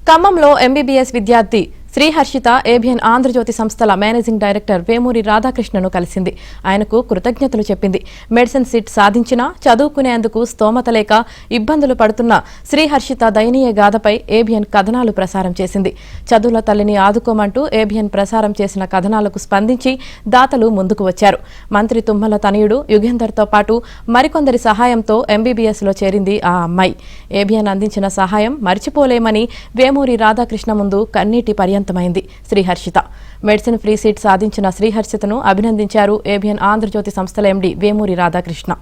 ఖమ్మంలో ఎంబీబీఎస్ విద్యార్థి శ్రీహర్షిత ఏబిఎన్ ఆంధ్రజ్యోతి సంస్థల మేనేజింగ్ డైరెక్టర్ వేమూరి రాధాకృష్ణను కలిసింది. ఆయనకు కృతజ్ఞతలు చెప్పింది. మెడిసిన్ సీట్ సాధించినా చదువుకునేందుకు స్తోమత లేక ఇబ్బందులు పడుతున్న శ్రీహర్షిత దయనీయ గాథపై ఏబిఎన్ కథనాలు ప్రసారం చేసింది. చదువుల తల్లిని ఆదుకోమంటూ ఏబిఎన్ ప్రసారం చేసిన కథనాలకు స్పందించి దాతలు ముందుకు వచ్చారు. మంత్రి తుమ్మల తనయుడు యుగేందర్తో పాటు మరికొందరి సహాయంతో ఎంబీబీఎస్లో చేరింది ఆ అమ్మాయి. ఏబిఎన్ అందించిన సహాయం మర్చిపోలేమని వేమూరి రాధాకృష్ణ ముందు కన్నీటి పర్యంతమైంది శ్రీహర్షిత. మెడిసిన్ ఫ్రీ సీట్ సాధించిన శ్రీహర్షితను అభినందించారు ఏబిఎన్ ఆంధ్రజ్యోతి సంస్థల ఎండీ వేమూరి రాధాకృష్ణ.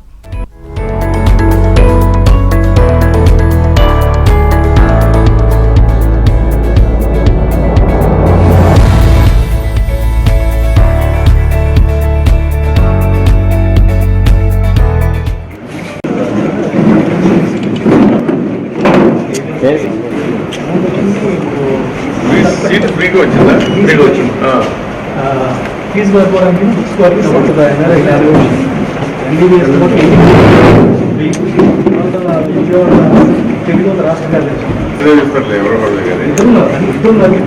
సీట్ ఫ్రీగా వచ్చిందా? ఫ్రీగా వచ్చింది. ఫీజు కట్టుకోవడానికి బుక్స్ వరకు తెలుగు రాష్ట్ర ఎవరో వాళ్ళు కానీ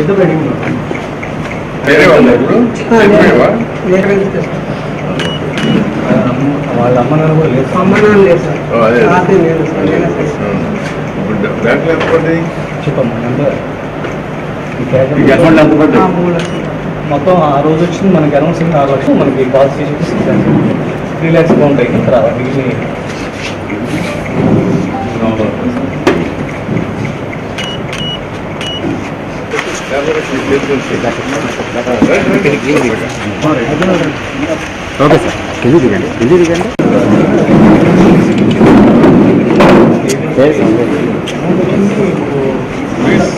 ఇద్దరు అడిగి వేరే వాళ్ళు ఇప్పుడు వాళ్ళ అమ్మ నాన్న కూడా లేదు. అమ్మ నాన్న లేదు సార్. బ్యాంక్ లేకపోతే చెప్పమ్మా నెంబర్ అకౌంట్ ఎంత పడ్డా? మొత్తం ఆ రోజు వచ్చింది మనకి అనౌన్సింగ్ 6 లక్షలు, మనకి కాల్ చేసి 3 lakhs అకౌంట్ అయింది. తర్వాత మిగిలిన ఓకే సార్, కింది దిగండి, కింది దిగండి.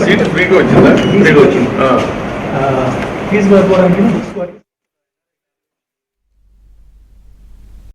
సీట్ ఫ్రీగా వచ్చిందా? ఫ్రీగా వచ్చింది. ఫీజు కట్టుకోవడానికి బుక్స్